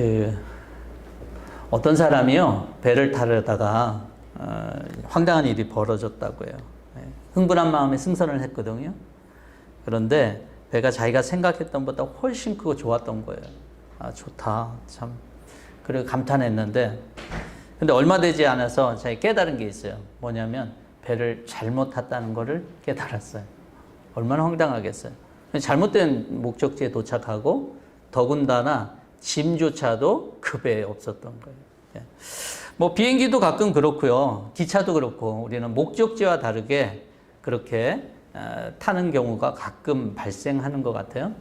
그 어떤 사람이요 배를 타려다가 황당한 일이 벌어졌다고요. 흥분한 마음에 승선을 했거든요. 그런데 배가 자기가 생각했던 것보다 훨씬 크고 좋았던 거예요. 아, 좋다. 참. 그리고 감탄했는데, 근데 얼마 되지 않아서 자기 깨달은 게 있어요. 뭐냐면, 배를 잘못 탔다는 거를 깨달았어요. 얼마나 황당하겠어요. 잘못된 목적지에 도착하고, 더군다나 짐조차도 그 배에 없었던 거예요. 뭐, 비행기도 가끔 그렇고요. 기차도 그렇고, 우리는 목적지와 다르게 그렇게 타는 경우가 가끔 발생하는 것 같아요.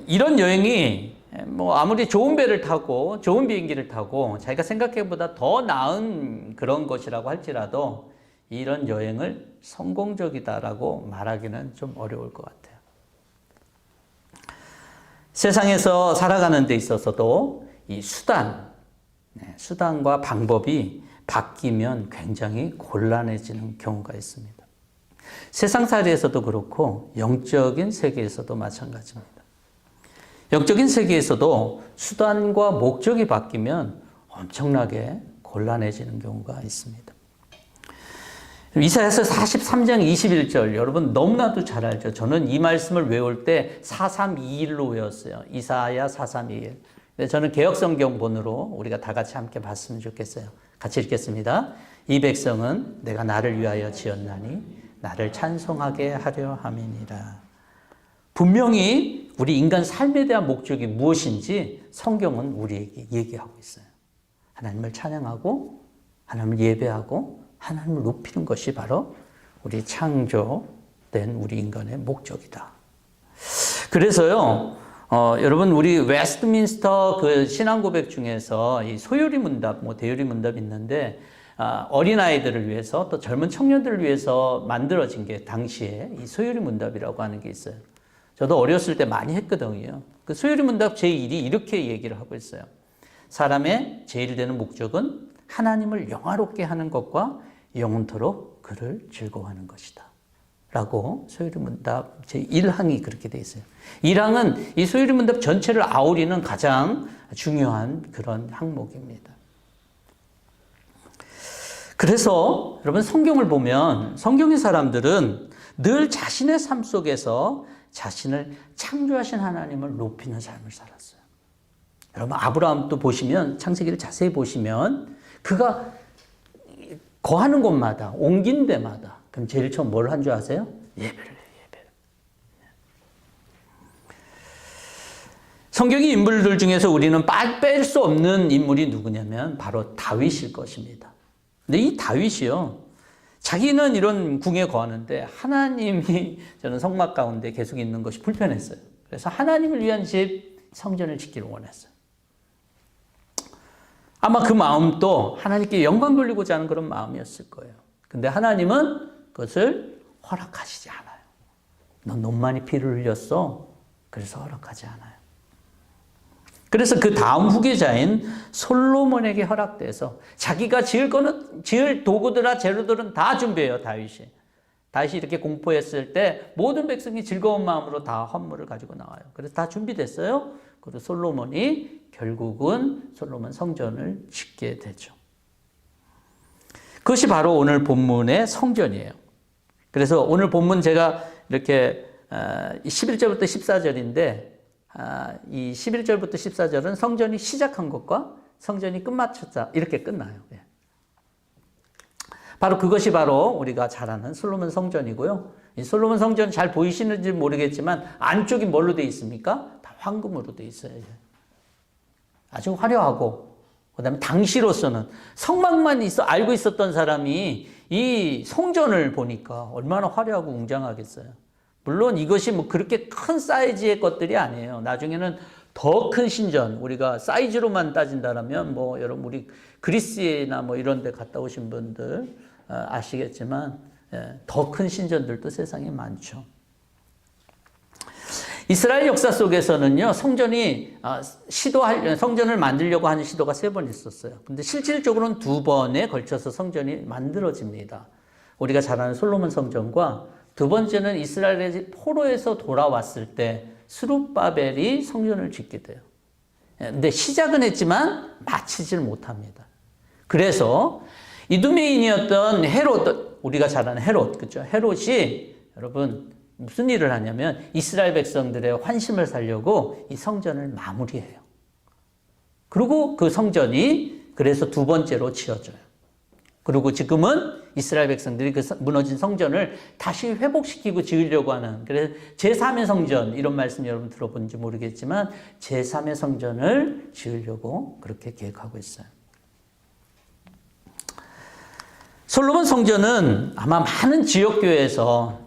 이런 여행이 뭐 아무리 좋은 배를 타고 좋은 비행기를 타고 자기가 생각해보다 더 나은 그런 것이라고 할지라도 이런 여행을 성공적이다라고 말하기는 좀 어려울 것 같아요. 세상에서 살아가는 데 있어서도 이 수단과 방법이 바뀌면 굉장히 곤란해지는 경우가 있습니다. 세상살이에서도 그렇고 영적인 세계에서도 마찬가지입니다. 영적인 세계에서도 수단과 목적이 바뀌면 엄청나게 gon란해지는 경우가 있습니다. 이사야서 43장 21절 여러분 너무나도 잘 알죠. 저는 이 말씀을 외울 때 4321로 외웠어요. 이사야 4321. 근데 저는 개역성경본으로 우리가 다 같이 함께 봤으면 좋겠어요. 같이 읽겠습니다. 이 백성은 내가 나를 위하여 지었나니 나를 찬송하게 하려 함이니라. 분명히 우리 인간 삶에 대한 목적이 무엇인지 성경은 우리에게 얘기하고 있어요. 하나님을 찬양하고 하나님을 예배하고 하나님을 높이는 것이 바로 우리 창조된 우리 인간의 목적이다. 그래서요, 여러분 우리 웨스트민스터 그 신앙 고백 중에서 이 소요리 문답, 뭐 대요리 문답이 있는데 어린아이들을 위해서 또 젊은 청년들을 위해서 만들어진 게 당시에 이 소요리 문답이라고 하는 게 있어요. 저도 어렸을 때 많이 했거든요. 그 소요리 문답 제1이 이렇게 얘기를 하고 있어요. 사람의 제일 되는 목적은 하나님을 영화롭게 하는 것과 영원토록 그를 즐거워하는 것이다. 라고 소요리 문답 제1항이 그렇게 되어 있어요. 1항은 이 소요리 문답 전체를 아우리는 가장 중요한 그런 항목입니다. 그래서 여러분 성경을 보면 성경의 사람들은 늘 자신의 삶 속에서 자신을 창조하신 하나님을 높이는 삶을 살았어요. 여러분 아브라함도 보시면 창세기를 자세히 보시면 그가 거하는 곳마다 옮긴 데마다 그럼 제일 처음 뭘 한 줄 아세요? 예배를. 성경의 인물들 중에서 우리는 뺄 수 없는 인물이 누구냐면 바로 다윗일 것입니다. 근데 이 다윗이요, 자기는 이런 궁에 거하는데 하나님이 저는 성막 가운데 계속 있는 것이 불편했어요. 그래서 하나님을 위한 집 성전을 짓기를 원했어요. 아마 그 마음도 하나님께 영광 돌리고자 하는 그런 마음이었을 거예요. 근데 하나님은 그것을 허락하시지 않아요. 넌 너무 많이 피를 흘렸어. 그래서 허락하지 않아요. 그래서 그 다음 후계자인 솔로몬에게 허락돼서 자기가 지을 도구들과 재료들은 다 준비해요, 다윗이. 다윗이 이렇게 공포했을 때 모든 백성이 즐거운 마음으로 다 헌물을 가지고 나와요. 그래서 다 준비됐어요. 그리고 솔로몬이 결국은 솔로몬 성전을 짓게 되죠. 그것이 바로 오늘 본문의 성전이에요. 그래서 오늘 본문 제가 이렇게 11절부터 14절인데 이 11절부터 14절은 성전이 시작한 것과 성전이 끝마쳤다 이렇게 끝나요. 바로 그것이 바로 우리가 잘 아는 솔로몬 성전이고요. 이 솔로몬 성전 잘 보이시는지 모르겠지만 안쪽이 뭘로 되어 있습니까? 다 황금으로 되어 있어요. 아주 화려하고 그다음에 당시로서는 성막만 알고 있었던 사람이 이 성전을 보니까 얼마나 화려하고 웅장하겠어요. 물론 이것이 뭐 그렇게 큰 사이즈의 것들이 아니에요. 나중에는 더 큰 신전, 우리가 사이즈로만 따진다면 뭐 여러분 우리 그리스나 뭐 이런 데 갔다 오신 분들 아시겠지만 더 큰 신전들도 세상에 많죠. 이스라엘 역사 속에서는요, 성전을 만들려고 하는 시도가 3번 있었어요. 근데 실질적으로는 2번에 걸쳐서 성전이 만들어집니다. 우리가 잘 아는 솔로몬 성전과 두 번째는 이스라엘의 포로에서 돌아왔을 때 스룹바벨이 성전을 짓게 돼요. 근데 시작은 했지만 마치지를 못합니다. 그래서 이두메인이었던 헤롯, 우리가 잘 아는 헤롯, 그렇죠? 헤롯이 여러분 무슨 일을 하냐면 이스라엘 백성들의 환심을 살려고 이 성전을 마무리해요. 그리고 그 성전이 그래서 두 번째로 지어져요. 그리고 지금은 이스라엘 백성들이 그 무너진 성전을 다시 회복시키고 지으려고 하는, 그래서 제3의 성전, 이런 말씀 여러분 들어본지 모르겠지만 제3의 성전을 지으려고 그렇게 계획하고 있어요. 솔로몬 성전은 아마 많은 지역교회에서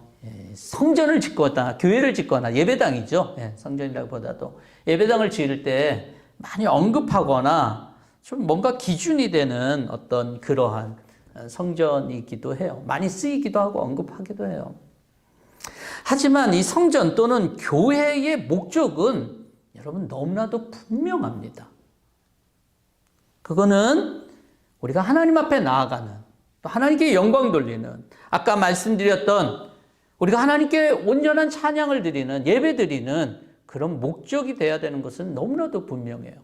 성전을 짓거나 교회를 짓거나 예배당이죠. 성전이라기보다도 예배당을 지을 때 많이 언급하거나 좀 뭔가 기준이 되는 어떤 그러한 성전이기도 해요. 많이 쓰이기도 하고 언급하기도 해요. 하지만 이 성전 또는 교회의 목적은 여러분 너무나도 분명합니다. 그거는 우리가 하나님 앞에 나아가는, 또 하나님께 영광 돌리는, 아까 말씀드렸던 우리가 하나님께 온전한 찬양을 드리는, 예배 드리는 그런 목적이 돼야 되는 것은 너무나도 분명해요.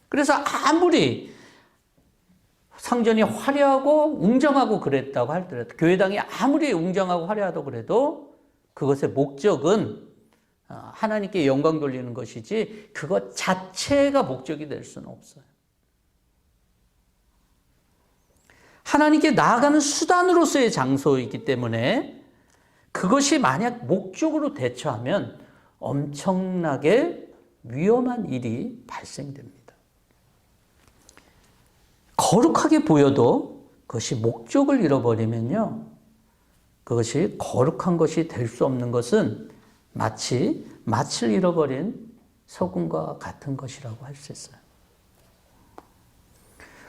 그래서 아무리 성전이 화려하고 웅장하고 그랬다고 할더라도, 교회당이 아무리 웅장하고 화려하다고 그래도 그것의 목적은 하나님께 영광 돌리는 것이지 그것 자체가 목적이 될 수는 없어요. 하나님께 나아가는 수단으로서의 장소이기 때문에 그것이 만약 목적으로 대처하면 엄청나게 위험한 일이 발생됩니다. 거룩하게 보여도 그것이 목적을 잃어버리면요, 그것이 거룩한 것이 될 수 없는 것은 마치 맏을 잃어버린 소금과 같은 것이라고 할 수 있어요.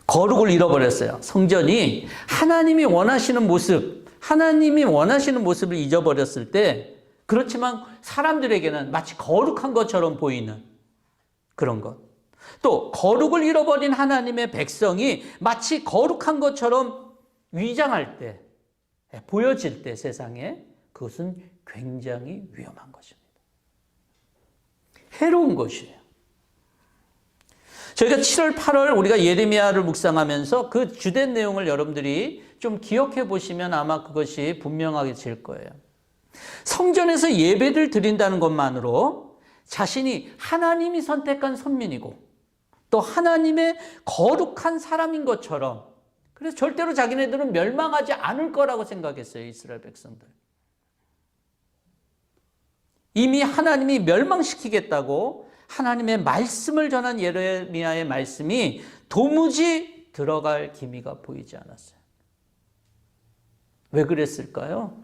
거룩을 잃어버렸어요. 성전이 하나님이 원하시는 모습, 하나님이 원하시는 모습을 잊어버렸을 때, 그렇지만 사람들에게는 마치 거룩한 것처럼 보이는 그런 것. 또 거룩을 잃어버린 하나님의 백성이 마치 거룩한 것처럼 위장할 때, 보여질 때 세상에, 그것은 굉장히 위험한 것입니다. 해로운 것이에요. 저희가 7월, 8월 우리가 예레미야를 묵상하면서 그 주된 내용을 여러분들이 좀 기억해 보시면 아마 그것이 분명하게질 거예요. 성전에서 예배를 드린다는 것만으로 자신이 하나님이 선택한 선민이고 또 하나님의 거룩한 사람인 것처럼, 그래서 절대로 자기네들은 멸망하지 않을 거라고 생각했어요. 이스라엘 백성들. 이미 하나님이 멸망시키겠다고 하나님의 말씀을 전한 예레미야의 말씀이 도무지 들어갈 기미가 보이지 않았어요. 왜 그랬을까요?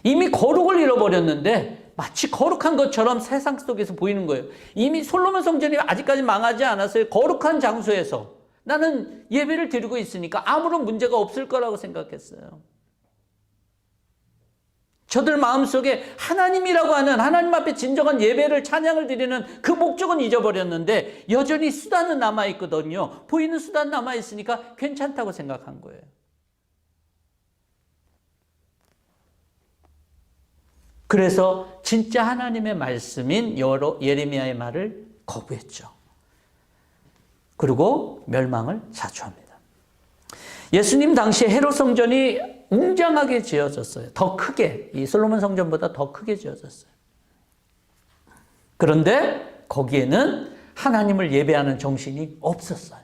이미 거룩을 잃어버렸는데 마치 거룩한 것처럼 세상 속에서 보이는 거예요. 이미 솔로몬 성전이 아직까지 망하지 않았어요. 거룩한 장소에서 나는 예배를 드리고 있으니까 아무런 문제가 없을 거라고 생각했어요. 저들 마음속에 하나님이라고 하는, 하나님 앞에 진정한 예배를, 찬양을 드리는 그 목적은 잊어버렸는데 여전히 수단은 남아있거든요. 보이는 수단 남아있으니까 괜찮다고 생각한 거예요. 그래서 진짜 하나님의 말씀인 예레미야의 말을 거부했죠. 그리고 멸망을 자초합니다. 예수님 당시에 헤롯 성전이 웅장하게 지어졌어요. 더 크게, 이 솔로몬 성전보다 더 크게 지어졌어요. 그런데 거기에는 하나님을 예배하는 정신이 없었어요.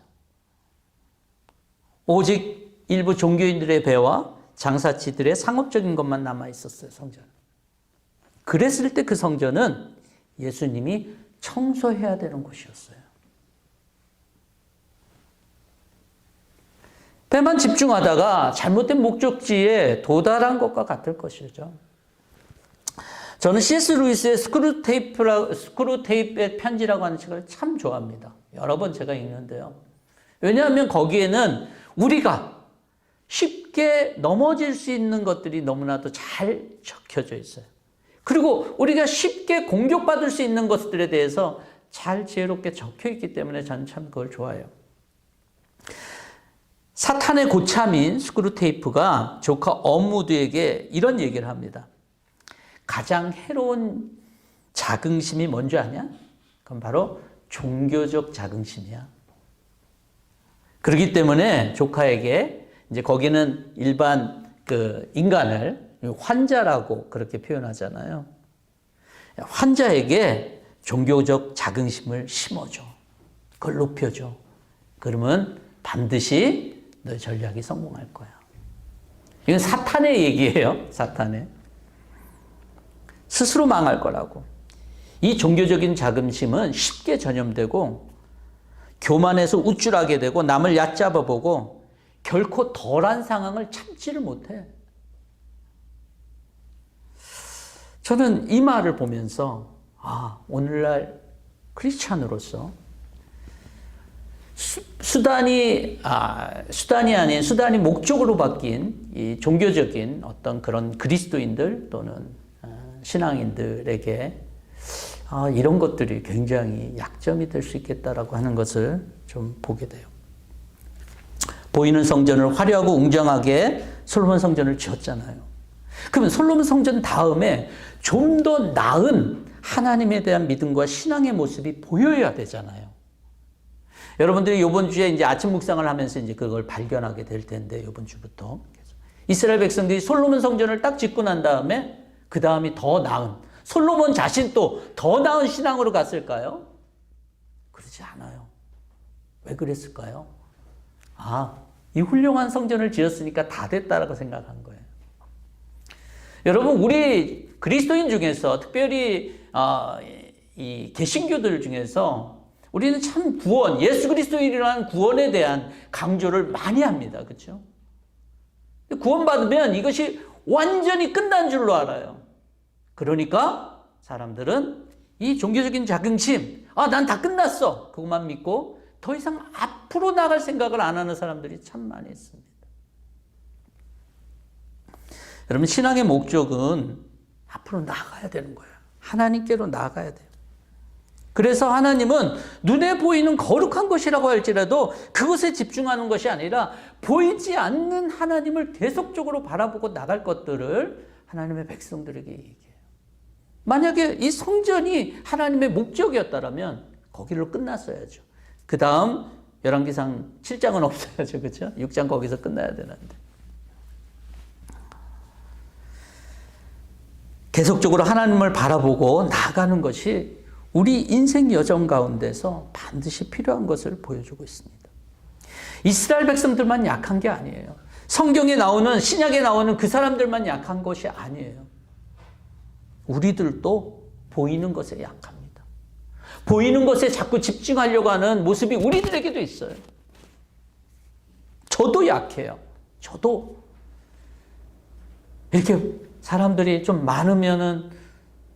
오직 일부 종교인들의 배와 장사치들의 상업적인 것만 남아 있었어요, 성전은. 그랬을 때 그 성전은 예수님이 청소해야 되는 곳이었어요. 배만 집중하다가 잘못된 목적지에 도달한 것과 같을 것이죠. 저는 C.S. 루이스의 스크루테이프의 편지라고 하는 책을 참 좋아합니다. 여러 번 제가 읽는데요. 왜냐하면 거기에는 우리가 쉽게 넘어질 수 있는 것들이 너무나도 잘 적혀져 있어요. 그리고 우리가 쉽게 공격받을 수 있는 것들에 대해서 잘 지혜롭게 적혀 있기 때문에 저는 참 그걸 좋아해요. 사탄의 고참인 스크루테이프가 조카 어무드에게 이런 얘기를 합니다. 가장 해로운 자긍심이 뭔지 아냐? 그건 바로 종교적 자긍심이야. 그렇기 때문에 조카에게 이제 거기는 일반 그 인간을 환자라고 그렇게 표현하잖아요. 환자에게 종교적 자긍심을 심어줘. 그걸 높여줘. 그러면 반드시 너의 전략이 성공할 거야. 이건 사탄의 얘기예요. 사탄의. 스스로 망할 거라고. 이 종교적인 자긍심은 쉽게 전염되고 교만해서 우쭐하게 되고 남을 얕잡아 보고 결코 덜한 상황을 참지를 못해. 저는 이 말을 보면서 오늘날 크리스찬으로서 수단이 아닌 수단이 목적으로 바뀐 이 종교적인 어떤 그런 그리스도인들 또는 신앙인들에게 이런 것들이 굉장히 약점이 될 수 있겠다라고 하는 것을 좀 보게 돼요. 보이는 성전을 화려하고 웅장하게 솔로몬 성전을 지었잖아요. 그러면 솔로몬 성전 다음에 좀 더 나은 하나님에 대한 믿음과 신앙의 모습이 보여야 되잖아요. 여러분들이 이번 주에 이제 아침 묵상을 하면서 이제 그걸 발견하게 될 텐데, 이번 주부터. 이스라엘 백성들이 솔로몬 성전을 딱 짓고 난 다음에 그 다음이 더 나은, 솔로몬 자신도 더 나은 신앙으로 갔을까요? 그러지 않아요. 왜 그랬을까요? 이 훌륭한 성전을 지었으니까 다 됐다라고 생각한 거예요. 여러분, 우리 그리스도인 중에서 특별히 이 개신교들 중에서 우리는 참 구원, 예수 그리스도인이라는 구원에 대한 강조를 많이 합니다. 그렇죠? 구원받으면 이것이 완전히 끝난 줄로 알아요. 그러니까 사람들은 이 종교적인 자긍심, 난 다 끝났어. 그것만 믿고 더 이상 앞으로 나갈 생각을 안 하는 사람들이 참 많이 있습니다. 여러분, 신앙의 목적은 앞으로 나아가야 되는 거예요. 하나님께로 나아가야 돼요. 그래서 하나님은 눈에 보이는 거룩한 것이라고 할지라도 그것에 집중하는 것이 아니라 보이지 않는 하나님을 계속적으로 바라보고 나갈 것들을 하나님의 백성들에게 얘기해요. 만약에 이 성전이 하나님의 목적이었다면 거기로 끝났어야죠. 그 다음 열왕기상 7장은 없어야죠. 그렇죠? 6장 거기서 끝나야 되는데. 계속적으로 하나님을 바라보고 나아가는 것이 우리 인생 여정 가운데서 반드시 필요한 것을 보여주고 있습니다. 이스라엘 백성들만 약한 게 아니에요. 성경에 나오는, 신약에 나오는 그 사람들만 약한 것이 아니에요. 우리들도 보이는 것에 약합니다. 보이는 것에 자꾸 집중하려고 하는 모습이 우리들에게도 있어요. 저도 약해요. 저도. 이렇게 사람들이 좀 많으면은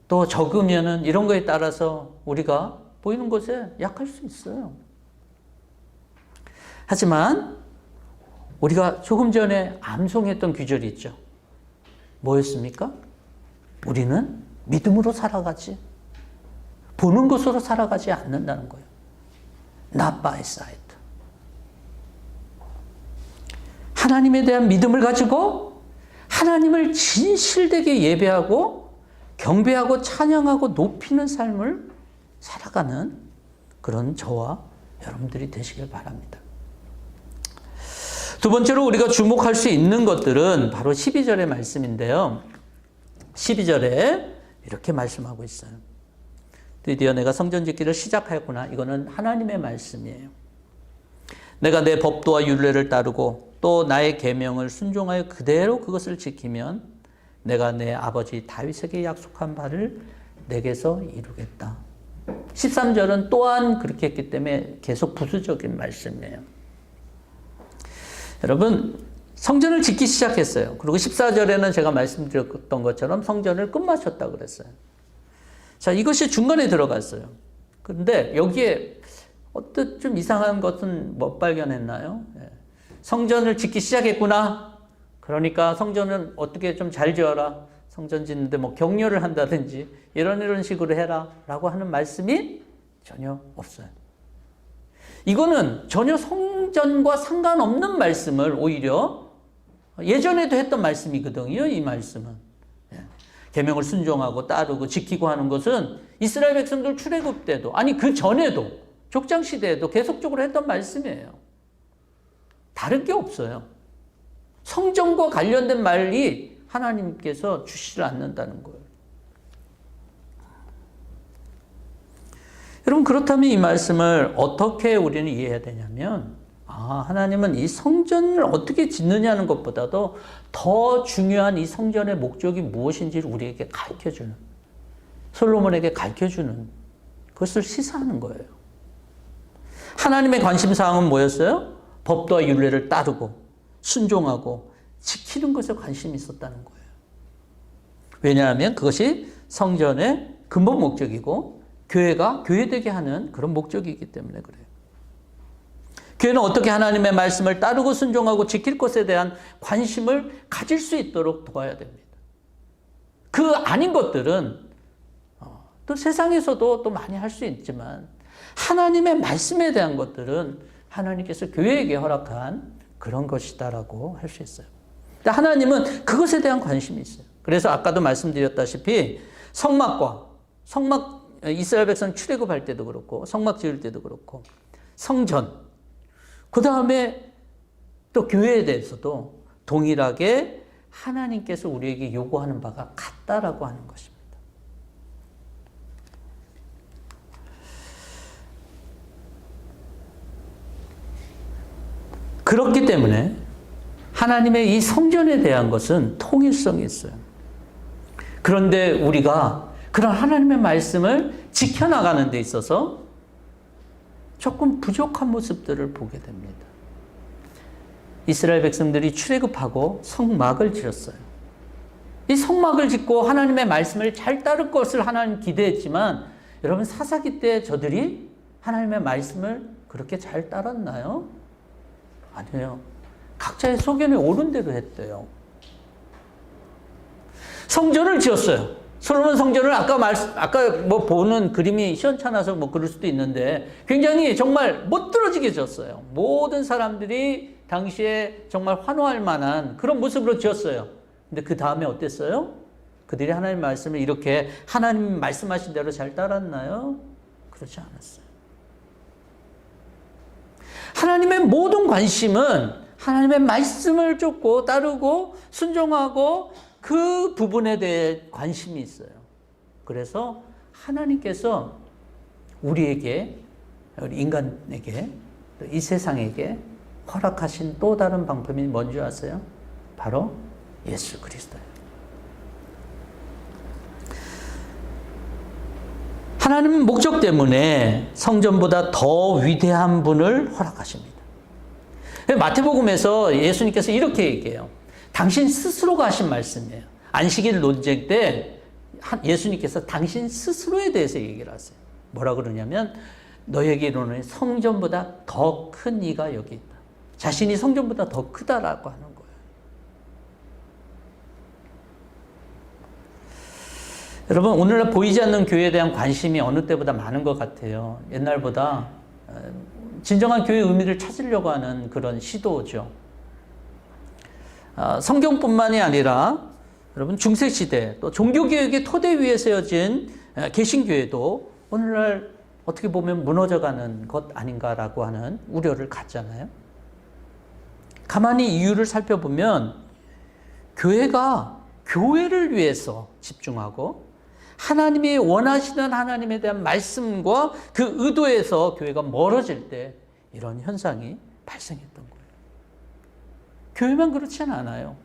또 적으면은 이런 거에 따라서 우리가 보이는 것에 약할 수 있어요. 하지만 우리가 조금 전에 암송했던 구절이 있죠. 뭐였습니까? 우리는 믿음으로 살아가지, 보는 것으로 살아가지 않는다는 거예요. Not by sight. 하나님에 대한 믿음을 가지고 하나님을 진실되게 예배하고 경배하고 찬양하고 높이는 삶을 살아가는 그런 저와 여러분들이 되시길 바랍니다. 두 번째로 우리가 주목할 수 있는 것들은 바로 12절의 말씀인데요. 12절에 이렇게 말씀하고 있어요. 드디어 내가 성전 짓기를 시작하였구나. 이거는 하나님의 말씀이에요. 내가 내 법도와 율례를 따르고 또 나의 계명을 순종하여 그대로 그것을 지키면 내가 내 아버지 다윗에게 약속한 바를 내게서 이루겠다. 13절은 또한 그렇게 했기 때문에 계속 부수적인 말씀이에요. 여러분, 성전을 짓기 시작했어요. 그리고 14절에는 제가 말씀드렸던 것처럼 성전을 끝마쳤다고 그랬어요. 자, 이것이 중간에 들어갔어요. 그런데 여기에 어떤 좀 이상한 것은 못 발견했나요? 성전을 짓기 시작했구나. 그러니까 성전은 어떻게 좀 잘 지어라. 성전 짓는데 뭐 격려를 한다든지 이런 식으로 해라 라고 하는 말씀이 전혀 없어요. 이거는 전혀 성전과 상관없는 말씀을 오히려 예전에도 했던 말씀이거든요. 이 말씀은. 계명을 순종하고 따르고 지키고 하는 것은 이스라엘 백성들 출애굽 때도, 아니 그 전에도 족장 시대에도 계속적으로 했던 말씀이에요. 다른 게 없어요. 성전과 관련된 말이 하나님께서 주시지 않는다는 거예요. 여러분, 그렇다면 이 말씀을 어떻게 우리는 이해해야 되냐면, 하나님은 이 성전을 어떻게 짓느냐는 것보다도 더 중요한 이 성전의 목적이 무엇인지를 우리에게 가르쳐주는, 솔로몬에게 가르쳐주는 그것을 시사하는 거예요. 하나님의 관심사항은 뭐였어요? 법도와 율례를 따르고 순종하고 지키는 것에 관심이 있었다는 거예요. 왜냐하면 그것이 성전의 근본 목적이고 교회가 교회되게 하는 그런 목적이기 때문에 그래요. 교회는 어떻게 하나님의 말씀을 따르고 순종하고 지킬 것에 대한 관심을 가질 수 있도록 도와야 됩니다. 그 아닌 것들은 또 세상에서도 또 많이 할 수 있지만 하나님의 말씀에 대한 것들은 하나님께서 교회에게 허락한 그런 것이다라고 할 수 있어요. 하나님은 그것에 대한 관심이 있어요. 그래서 아까도 말씀드렸다시피 성막 이스라엘 백성 출애굽할 때도 그렇고 성막 지을 때도 그렇고 성전, 그 다음에 또 교회에 대해서도 동일하게 하나님께서 우리에게 요구하는 바가 같다라고 하는 것입니다. 그렇기 때문에 하나님의 이 성전에 대한 것은 통일성이 있어요. 그런데 우리가 그런 하나님의 말씀을 지켜나가는 데 있어서 조금 부족한 모습들을 보게 됩니다. 이스라엘 백성들이 출애굽하고 성막을 지었어요. 이 성막을 짓고 하나님의 말씀을 잘 따를 것을 하나님 기대했지만 여러분, 사사기 때 저들이 하나님의 말씀을 그렇게 잘 따랐나요? 아니에요. 각자의 소견에 옳은 대로 했대요. 성전을 지었어요. 솔로몬 성전을 아까 뭐 보는 그림이 시원찮아서 뭐 그럴 수도 있는데 굉장히 정말 멋들어지게 지었어요. 모든 사람들이 당시에 정말 환호할 만한 그런 모습으로 지었어요. 근데 그 다음에 어땠어요? 그들이 하나님 말씀을 이렇게 하나님 말씀하신 대로 잘 따랐나요? 그렇지 않았어요. 하나님의 모든 관심은 하나님의 말씀을 쫓고 따르고 순종하고 그 부분에 대해 관심이 있어요. 그래서 하나님께서 우리에게, 우리 인간에게, 이 세상에게 허락하신 또 다른 방법이 뭔지 아세요? 바로 예수 그리스도예요. 하나님은 목적 때문에 성전보다 더 위대한 분을 허락하십니다. 마태복음에서 예수님께서 이렇게 얘기해요. 당신 스스로가 하신 말씀이에요. 안식일 논쟁 때 예수님께서 당신 스스로에 대해서 얘기를 하세요. 뭐라 그러냐면 너에게 이르노니 성전보다 더 큰 이가 여기 있다. 자신이 성전보다 더 크다라고 하는 거예요. 여러분, 오늘날 보이지 않는 교회에 대한 관심이 어느 때보다 많은 것 같아요. 옛날보다 진정한 교회의 의미를 찾으려고 하는 그런 시도죠. 성경뿐만이 아니라 여러분, 중세시대 또 종교개혁의 토대 위에 세워진 개신교회도 오늘날 어떻게 보면 무너져가는 것 아닌가라고 하는 우려를 갖잖아요. 가만히 이유를 살펴보면 교회가 교회를 위해서 집중하고 하나님이 원하시는 하나님에 대한 말씀과 그 의도에서 교회가 멀어질 때 이런 현상이 발생했던 거예요. 교회만 그렇지는 않아요.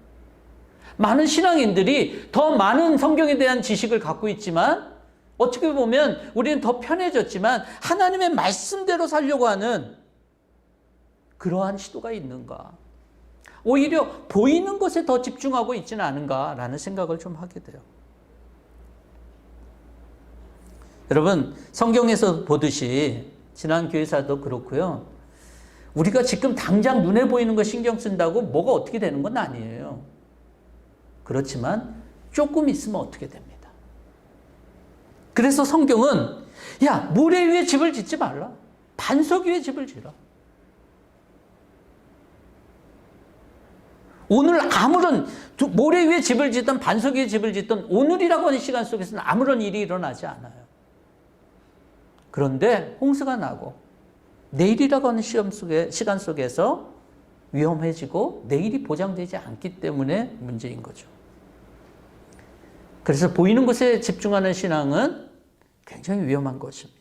많은 신앙인들이 더 많은 성경에 대한 지식을 갖고 있지만 어떻게 보면 우리는 더 편해졌지만 하나님의 말씀대로 살려고 하는 그러한 시도가 있는가? 오히려 보이는 것에 더 집중하고 있지는 않은가라는 생각을 좀 하게 돼요. 여러분, 성경에서 보듯이 지난 교회사도 그렇고요. 우리가 지금 당장 눈에 보이는 거 신경 쓴다고 뭐가 어떻게 되는 건 아니에요. 그렇지만 조금 있으면 어떻게 됩니다. 그래서 성경은 야, 모래 위에 집을 짓지 말라. 반석 위에 집을 지라. 오늘 아무런 모래 위에 집을 짓든 반석 위에 집을 짓든 오늘이라고 하는 시간 속에서는 아무런 일이 일어나지 않아요. 그런데 홍수가 나고 내일이라고 하는 시간 속에서 위험해지고 내일이 보장되지 않기 때문에 문제인 거죠. 그래서 보이는 것에 집중하는 신앙은 굉장히 위험한 것입니다.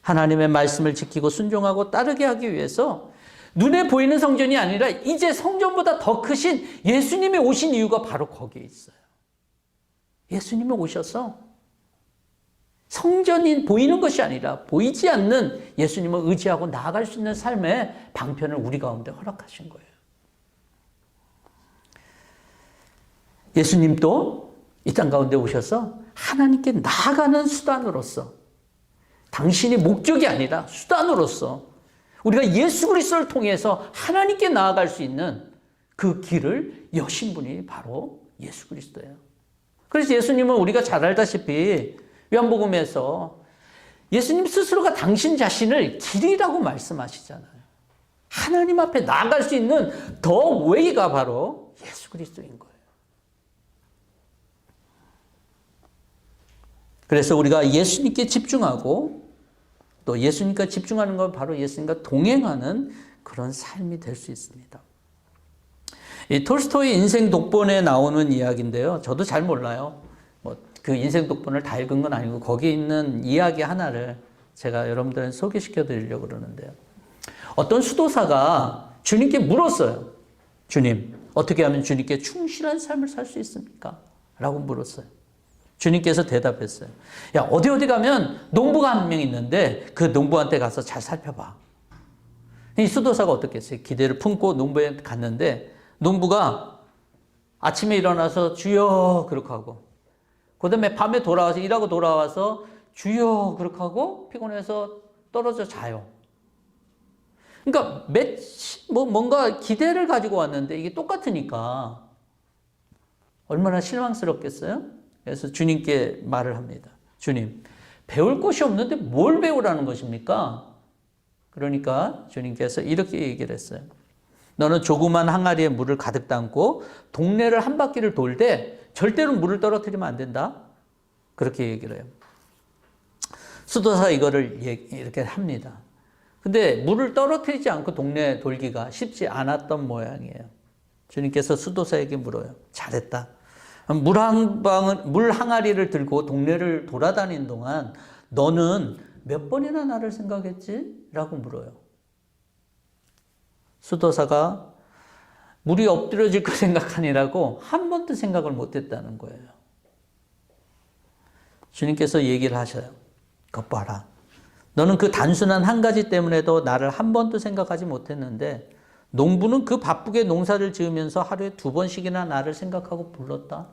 하나님의 말씀을 지키고 순종하고 따르게 하기 위해서 눈에 보이는 성전이 아니라 이제 성전보다 더 크신 예수님이 오신 이유가 바로 거기에 있어요. 예수님이 오셔서 성전인 보이는 것이 아니라 보이지 않는 예수님을 의지하고 나아갈 수 있는 삶의 방편을 우리 가운데 허락하신 거예요. 예수님도 이 땅 가운데 오셔서 하나님께 나아가는 수단으로서 당신이 목적이 아니라 수단으로서 우리가 예수 그리스도를 통해서 하나님께 나아갈 수 있는 그 길을 여신 분이 바로 예수 그리스도예요. 그래서 예수님은 우리가 잘 알다시피 요한복음에서 예수님 스스로가 당신 자신을 길이라고 말씀하시잖아요. 하나님 앞에 나아갈 수 있는 더 웨이가 바로 예수 그리스도인 거예요. 그래서 우리가 예수님께 집중하고 또 예수님과 집중하는 건 바로 예수님과 동행하는 그런 삶이 될 수 있습니다. 이 톨스토이 인생 독본에 나오는 이야기인데요. 저도 잘 몰라요. 그 인생 독본을 다 읽은 건 아니고 거기 있는 이야기 하나를 제가 여러분들한테 소개시켜 드리려고 그러는데요. 어떤 수도사가 주님께 물었어요. 주님, 어떻게 하면 주님께 충실한 삶을 살 수 있습니까? 라고 물었어요. 주님께서 대답했어요. 야, 어디 가면 농부가 한 명 있는데 그 농부한테 가서 잘 살펴봐. 이 수도사가 어떻게 했어요? 기대를 품고 농부에 갔는데 농부가 아침에 일어나서 주여 그렇게 하고 그 다음에 밤에 돌아와서 일하고 돌아와서 주여 그렇게 하고 피곤해서 떨어져 자요. 그러니까 뭔가 기대를 가지고 왔는데 이게 똑같으니까 얼마나 실망스럽겠어요? 그래서 주님께 말을 합니다. 주님, 배울 것이 없는데 뭘 배우라는 것입니까? 그러니까 주님께서 이렇게 얘기를 했어요. 너는 조그만 항아리에 물을 가득 담고 동네를 한 바퀴를 돌되 절대로 물을 떨어뜨리면 안 된다. 그렇게 얘기를 해요. 수도사 이거를 이렇게 합니다. 근데 물을 떨어뜨리지 않고 동네 돌기가 쉽지 않았던 모양이에요. 주님께서 수도사에게 물어요. 잘했다. 물 항아리를 들고 동네를 돌아다닌 동안 너는 몇 번이나 나를 생각했지? 라고 물어요. 수도사가 물이 엎드려질 거 생각하니라고 한 번도 생각을 못했다는 거예요. 주님께서 얘기를 하셔요. 그것 봐라. 너는 그 단순한 한 가지 때문에도 나를 한 번도 생각하지 못했는데 농부는 그 바쁘게 농사를 지으면서 하루에 2번씩이나 나를 생각하고 불렀다.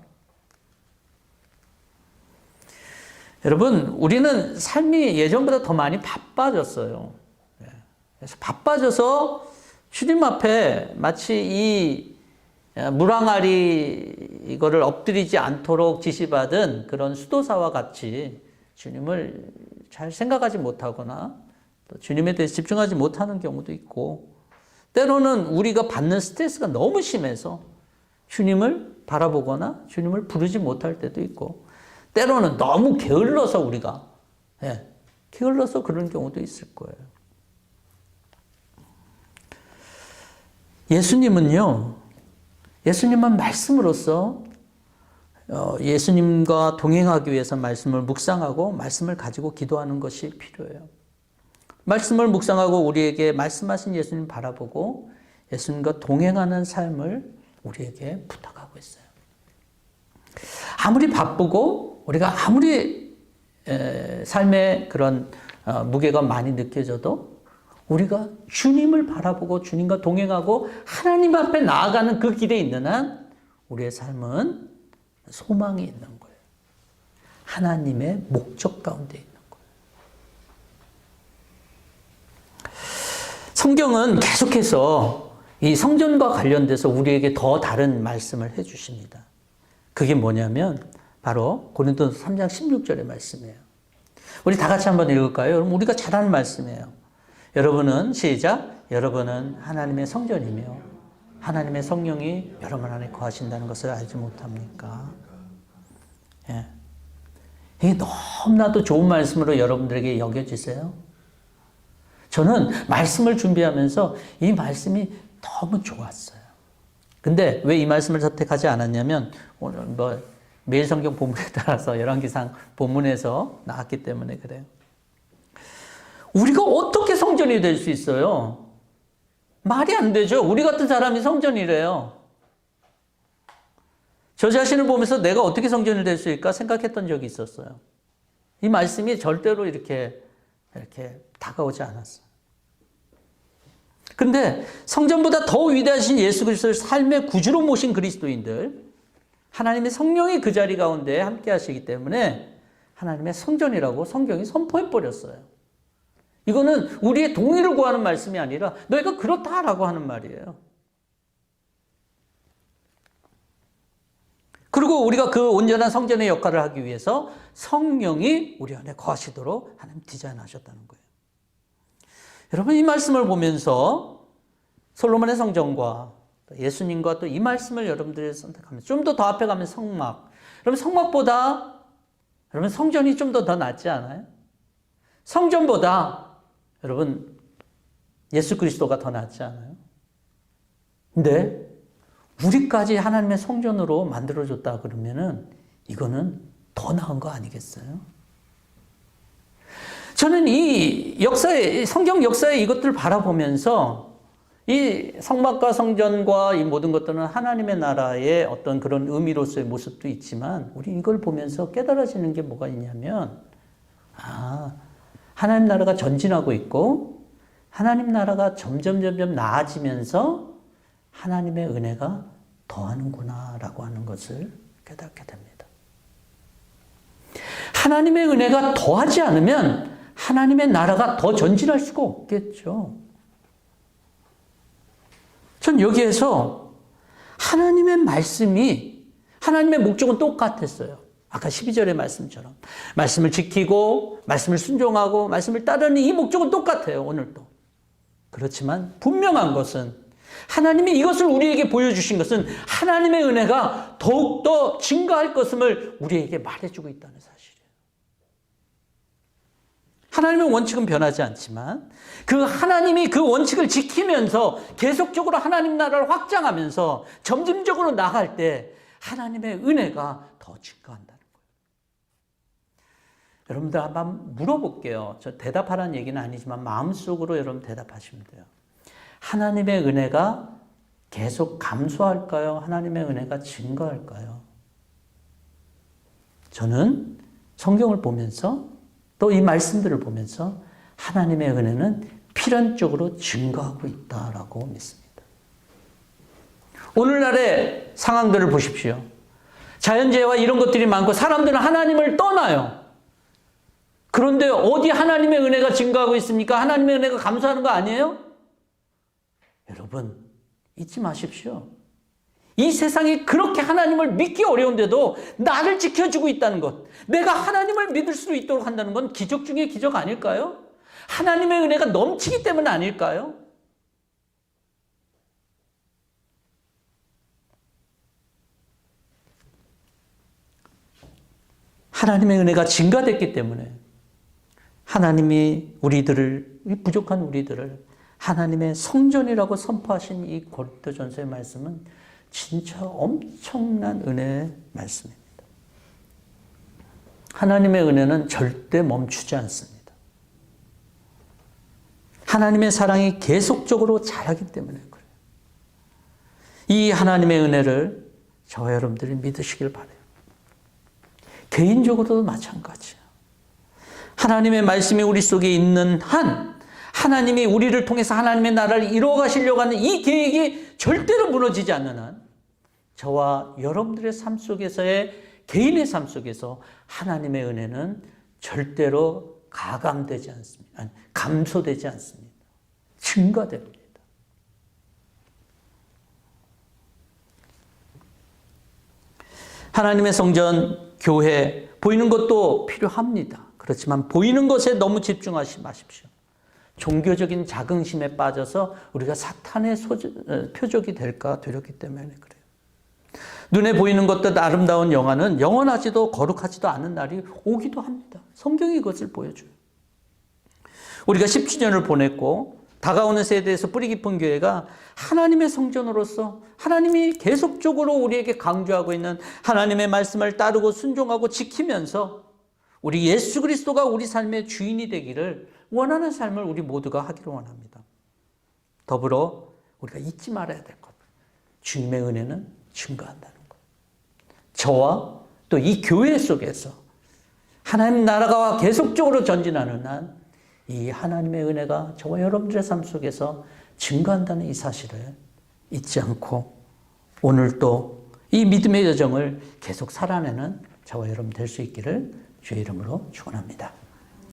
여러분, 우리는 삶이 예전보다 더 많이 바빠졌어요. 그래서 바빠져서 주님 앞에 마치 이 물항아리 이거를 엎드리지 않도록 지시받은 그런 수도사와 같이 주님을 잘 생각하지 못하거나 또 주님에 대해 집중하지 못하는 경우도 있고 때로는 우리가 받는 스트레스가 너무 심해서 주님을 바라보거나 주님을 부르지 못할 때도 있고 때로는 너무 게을러서 우리가 게을러서 그런 경우도 있을 거예요. 예수님은 말씀으로서 예수님과 동행하기 위해서 말씀을 묵상하고 말씀을 가지고 기도하는 것이 필요해요. 말씀을 묵상하고 우리에게 말씀하신 예수님 바라보고 예수님과 동행하는 삶을 우리에게 부탁하고 있어요. 아무리 바쁘고 우리가 아무리 삶의 그런 무게가 많이 느껴져도 우리가 주님을 바라보고 주님과 동행하고 하나님 앞에 나아가는 그 길에 있는 한 우리의 삶은 소망이 있는 거예요. 하나님의 목적 가운데 있는 거예요. 성경은 계속해서 이 성전과 관련돼서 우리에게 더 다른 말씀을 해주십니다. 그게 뭐냐면 바로 고린도서 3장 16절의 말씀이에요. 우리 다 같이 한번 읽을까요? 여러분 우리가 잘 아는 말씀이에요. 여러분은 시작. 여러분은 하나님의 성전이며 하나님의 성령이 여러분 안에 거하신다는 것을 알지 못합니까? 예. 이게 너무나도 좋은 말씀으로 여러분들에게 여겨지세요? 저는 말씀을 준비하면서 이 말씀이 너무 좋았어요. 근데 왜 이 말씀을 선택하지 않았냐면 오늘 매일 성경 본문에 따라서 열왕기상 본문에서 나왔기 때문에 그래요. 우리가 어떻게 성전이 될 수 있어요? 말이 안 되죠. 우리 같은 사람이 성전이래요. 저 자신을 보면서 내가 어떻게 성전이 될 수 있을까 생각했던 적이 있었어요. 이 말씀이 절대로 이렇게 다가오지 않았어요. 근데 성전보다 더 위대하신 예수 그리스도를 삶의 구주로 모신 그리스도인들, 하나님의 성령이 그 자리 가운데 함께 하시기 때문에 하나님의 성전이라고 성경이 선포해 버렸어요. 이거는 우리의 동의를 구하는 말씀이 아니라 너희가 그렇다라고 하는 말이에요. 그리고 우리가 그 온전한 성전의 역할을 하기 위해서 성령이 우리 안에 거하시도록 하나님 디자인하셨다는 거예요. 여러분 이 말씀을 보면서 솔로몬의 성전과 예수님과 또 이 말씀을 여러분들이 선택하면서 좀 더 앞에 가면 성막. 여러분 성막보다 여러분 성전이 좀 더 낫지 않아요? 성전보다 여러분 예수 그리스도가 더 낫지 않아요? 근데 우리까지 하나님의 성전으로 만들어줬다 그러면은 이거는 더 나은 거 아니겠어요? 저는 이 역사에, 성경 역사에 이것들을 바라보면서 이 성막과 성전과 이 모든 것들은 하나님의 나라의 어떤 그런 의미로서의 모습도 있지만 우리 이걸 보면서 깨달아지는 게 뭐가 있냐면 하나님 나라가 전진하고 있고 하나님 나라가 점점 나아지면서 하나님의 은혜가 더하는구나라고 하는 것을 깨닫게 됩니다. 하나님의 은혜가 더하지 않으면 하나님의 나라가 더 전진할 수가 없겠죠. 전 여기에서 하나님의 말씀이 하나님의 목적은 똑같았어요. 아까 12절의 말씀처럼 말씀을 지키고 말씀을 순종하고 말씀을 따르는 이 목적은 똑같아요. 오늘도. 그렇지만 분명한 것은 하나님이 이것을 우리에게 보여주신 것은 하나님의 은혜가 더욱더 증가할 것임을 우리에게 말해주고 있다는 사실이에요. 하나님의 원칙은 변하지 않지만 그 하나님이 그 원칙을 지키면서 계속적으로 하나님 나라를 확장하면서 점진적으로 나갈 때 하나님의 은혜가 더 증가한다는 거예요. 여러분들 한번 물어볼게요. 저 대답하라는 얘기는 아니지만 마음속으로 여러분 대답하시면 돼요. 하나님의 은혜가 계속 감소할까요? 하나님의 은혜가 증가할까요? 저는 성경을 보면서 또 이 말씀들을 보면서 하나님의 은혜는 필연적으로 증가하고 있다라고 믿습니다. 오늘날의 상황들을 보십시오. 자연재해와 이런 것들이 많고 사람들은 하나님을 떠나요. 그런데 어디 하나님의 은혜가 증가하고 있습니까? 하나님의 은혜가 감소하는 거 아니에요? 여러분 잊지 마십시오. 이 세상이 그렇게 하나님을 믿기 어려운데도 나를 지켜주고 있다는 것, 내가 하나님을 믿을 수 있도록 한다는 건 기적 중에 기적 아닐까요? 하나님의 은혜가 넘치기 때문 아닐까요? 하나님의 은혜가 증가됐기 때문에 하나님이 우리들을, 부족한 우리들을 하나님의 성전이라고 선포하신 이 고린도전서의 말씀은 진짜 엄청난 은혜의 말씀입니다. 하나님의 은혜는 절대 멈추지 않습니다. 하나님의 사랑이 계속적으로 자라기 때문에 그래요. 이 하나님의 은혜를 저와 여러분들이 믿으시길 바라요. 개인적으로도 마찬가지예요. 하나님의 말씀이 우리 속에 있는 한 하나님이 우리를 통해서 하나님의 나라를 이루어 가시려고 하는 이 계획이 절대로 무너지지 않는 한 저와 여러분들의 삶 속에서의 개인의 삶 속에서 하나님의 은혜는 절대로 가감되지 않습니다. 아니, 감소되지 않습니다. 증가됩니다. 하나님의 성전, 교회, 보이는 것도 필요합니다. 그렇지만 보이는 것에 너무 집중하지 마십시오. 종교적인 자긍심에 빠져서 우리가 사탄의 표적이 될까 두렵기 때문에 그래요. 눈에 보이는 것도 아름다운 영화는 영원하지도 거룩하지도 않은 날이 오기도 합니다. 성경이 그것을 보여줘요. 우리가 10주년을 보냈고 다가오는 세대에서 뿌리 깊은 교회가 하나님의 성전으로서 하나님이 계속적으로 우리에게 강조하고 있는 하나님의 말씀을 따르고 순종하고 지키면서 우리 예수 그리스도가 우리 삶의 주인이 되기를 원하는 삶을 우리 모두가 하기를 원합니다. 더불어 우리가 잊지 말아야 될 것, 주님의 은혜는 증거한다는 것. 저와 또 이 교회 속에서 하나님 나라가 계속적으로 전진하는 한 이 하나님의 은혜가 저와 여러분들의 삶 속에서 증거한다는 이 사실을 잊지 않고 오늘도 이 믿음의 여정을 계속 살아내는 저와 여러분 될 수 있기를 주의 이름으로 축원합니다.